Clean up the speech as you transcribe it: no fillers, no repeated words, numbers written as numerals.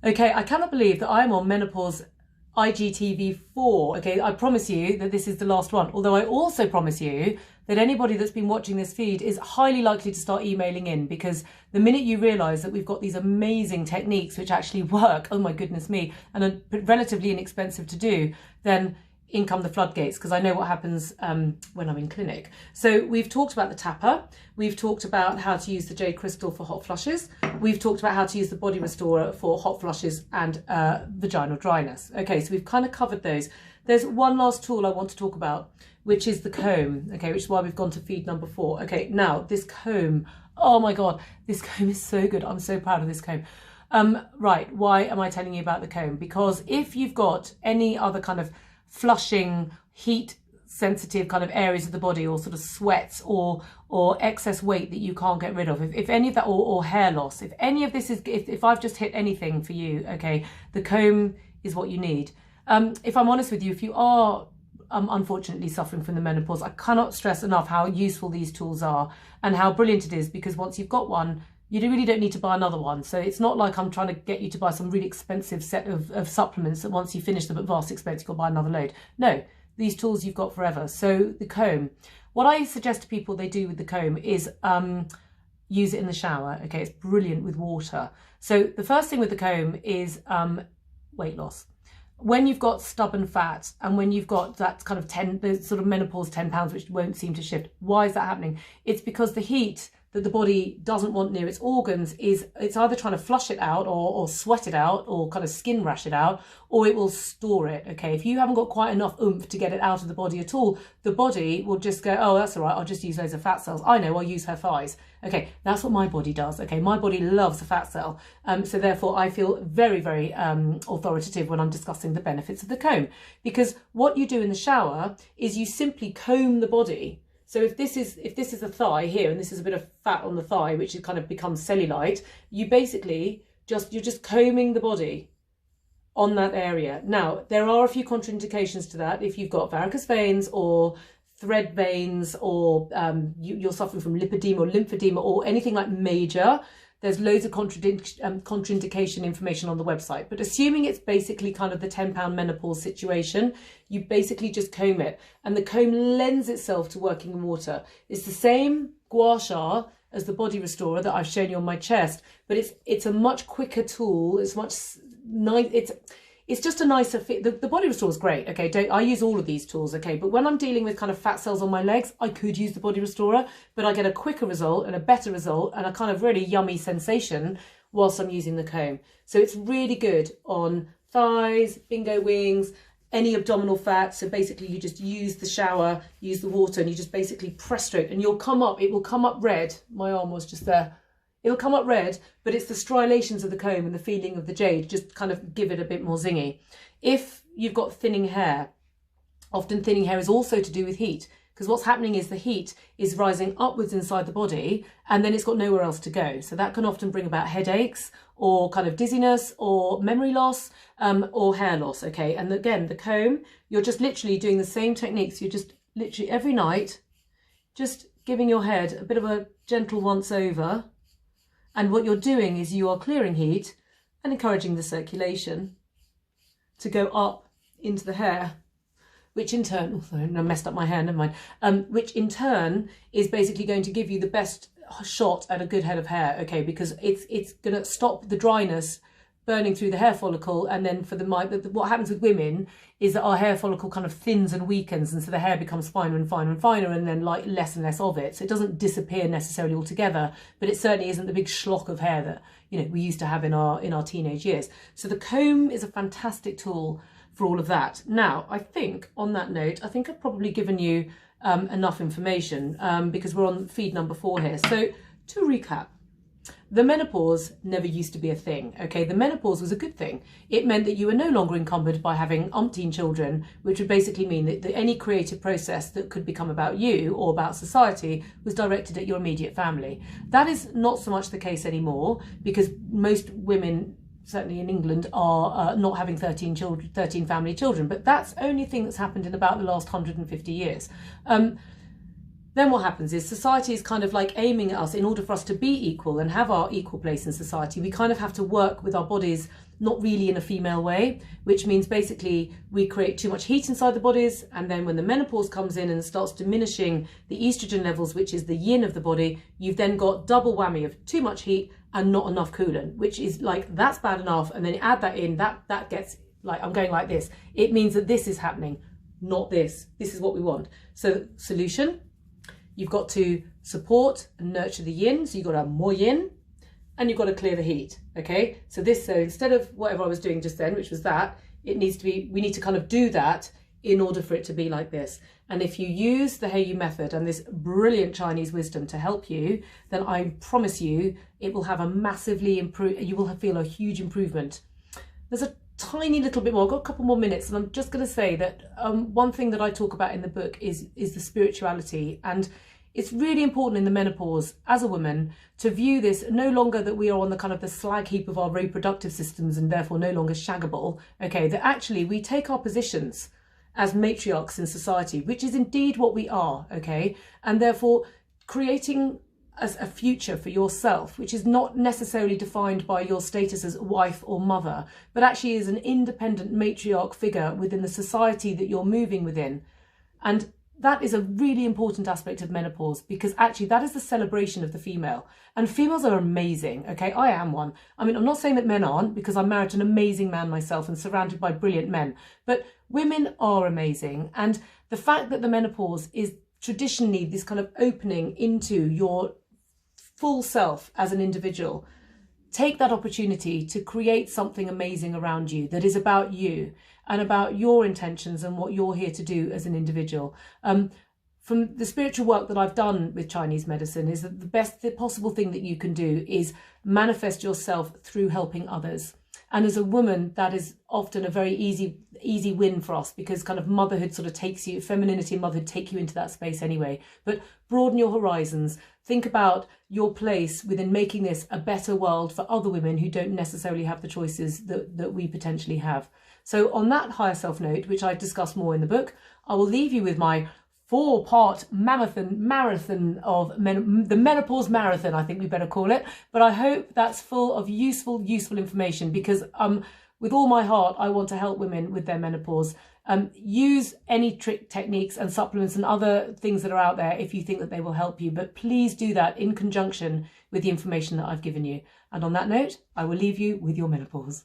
Okay, I cannot believe that I'm on Menopause IGTV4. Okay, I promise you that this is the last one. Although I also promise you that anybody that's been watching this feed is highly likely to start emailing in, because the minute you realise that we've got these amazing techniques which actually work, oh my goodness me, and are relatively inexpensive to do, then in come the floodgates, because I know what happens when I'm in clinic. So we've talked about the tapper, we've talked about how to use the jade crystal for hot flushes, we've talked about how to use the body restorer for hot flushes and vaginal dryness. Okay, so we've kind of covered those. There's one last tool I want to talk about, which is the comb, okay, which is why we've gone to feed number 4. Okay, now this comb, oh my God, this comb is so good. I'm so proud of this comb. Right, why am I telling you about the comb? Because if you've got any other kind of flushing, heat sensitive kind of areas of the body, or sort of sweats or excess weight that you can't get rid of, if any of that, or hair loss, if any of this is, if I've just hit anything for you, okay, the comb is what you need. If I'm honest with you, if you are unfortunately suffering from the menopause, I cannot stress enough how useful these tools are and how brilliant it is, because once you've got one, you really don't need to buy another one. So it's not like I'm trying to get you to buy some really expensive set of supplements that once you finish them at vast expense, you'll buy another load. No, these tools you've got forever. So the comb, what I suggest to people they do with the comb is use it in the shower. Okay, it's brilliant with water. So the first thing with the comb is weight loss. When you've got stubborn fat and when you've got that kind of the sort of menopause 10 pounds, which won't seem to shift, why is that happening? It's because the heat that the body doesn't want near its organs it's either trying to flush it out or sweat it out or kind of skin rash it out, or it will store it. Okay, if you haven't got quite enough oomph to get it out of the body at all, the body will just go, oh, that's all right, I'll just use loads of fat cells. I know, I'll use her thighs. Okay, that's what my body does. Okay, my body loves a fat cell. So therefore I feel very, very authoritative when I'm discussing the benefits of the comb, because what you do in the shower is you simply comb the body. So if this is a thigh here, and this is a bit of fat on the thigh, which kind of becomes cellulite, you basically you're just combing the body on that area. Now, there are a few contraindications to that. If you've got varicose veins or thread veins, or you're suffering from lipedema or lymphedema or anything like major, there's loads of contraindication information on the website. But assuming it's basically kind of the 10-pound menopause situation, you basically just comb it. And the comb lends itself to working in water. It's the same gua sha as the body restorer that I've shown you on my chest, but it's a much quicker tool. It's much nice. It's just a nicer fit. The body restorer is great. Okay, I use all of these tools. Okay, but when I'm dealing with kind of fat cells on my legs, I could use the body restorer, but I get a quicker result and a better result and a kind of really yummy sensation whilst I'm using the comb. So it's really good on thighs, bingo wings, any abdominal fat. So basically you just use the shower, use the water, and you just basically press stroke, and it will come up red. My arm was just there. It'll come up red, but it's the striations of the comb and the feeling of the jade just kind of give it a bit more zingy. If you've got thinning hair, often thinning hair is also to do with heat, because what's happening is the heat is rising upwards inside the body and then it's got nowhere else to go. So that can often bring about headaches or kind of dizziness or memory loss or hair loss. Okay, and again, the comb, you're just literally doing the same techniques. You're just literally every night just giving your head a bit of a gentle once over. And what you're doing is you are clearing heat and encouraging the circulation to go up into the hair, which in turn, oh, sorry, I messed up my hair, never mind, which in turn is basically going to give you the best shot at a good head of hair, okay, because it's going to stop the dryness burning through the hair follicle. And then for what happens with women is that our hair follicle kind of thins and weakens, and so the hair becomes finer and finer and finer, and then like less and less of it. So it doesn't disappear necessarily altogether, but it certainly isn't the big schlock of hair that, you know, we used to have in our teenage years. So the comb is a fantastic tool for all of that. Now, I think on that note, I think I've probably given you enough information because we're on feed number 4 here. So to recap, the menopause never used to be a thing, okay? The menopause was a good thing. It meant that you were no longer encumbered by having umpteen children, which would basically mean that any creative process that could become about you or about society was directed at your immediate family. That is not so much the case anymore, because most women, certainly in England, are not having 13 family children, but that's only thing that's happened in about the last 150 years. then what happens is society is kind of like aiming at us. In order for us to be equal and have our equal place in society, we kind of have to work with our bodies not really in a female way, which means basically we create too much heat inside the bodies, and then when the menopause comes in and starts diminishing the estrogen levels, which is the yin of the body, you've then got double whammy of too much heat and not enough coolant, which is like, that's bad enough, and then you add that in, that gets like, I'm going like this. It means that this is happening, not this. This is what we want. So solution, you've got to support and nurture the yin, so you've got to have more yin, and you've got to clear the heat, okay? So instead of whatever I was doing just then, which was that, it needs to be, we need to kind of do that in order for it to be like this. And if you use the Hayo'u method and this brilliant Chinese wisdom to help you, then I promise you, it will have a massively you will feel a huge improvement. There's a tiny little bit more, I've got a couple more minutes, and I'm just going to say that one thing that I talk about in the book is the spirituality. And it's really important in the menopause as a woman to view this no longer that we are on the kind of the slag heap of our reproductive systems and therefore no longer shaggable, okay, that actually we take our positions as matriarchs in society, which is indeed what we are, okay, and therefore creating as a future for yourself, which is not necessarily defined by your status as wife or mother, but actually is an independent matriarch figure within the society that you're moving within. And that is a really important aspect of menopause, because actually that is the celebration of the female. And females are amazing, okay? I am one. I mean, I'm not saying that men aren't, because I'm married to an amazing man myself and surrounded by brilliant men, but women are amazing. And the fact that the menopause is traditionally this kind of opening into your full self as an individual, take that opportunity to create something amazing around you that is about you and about your intentions and what you're here to do as an individual. From the spiritual work that I've done with Chinese medicine is that the possible thing that you can do is manifest yourself through helping others. And as a woman, that is often a very easy win for us, because kind of motherhood sort of takes you, femininity and motherhood take you into that space anyway. But broaden your horizons. Think about your place within making this a better world for other women who don't necessarily have the choices that we potentially have. So on that higher self note, which I discuss more in the book, I will leave you with my 4-part marathon of the menopause marathon, I think we better call it. But I hope that's full of useful information, because with all my heart, I want to help women with their menopause. Use any techniques and supplements and other things that are out there if you think that they will help you, but please do that in conjunction with the information that I've given you. And on that note, I will leave you with your menopause.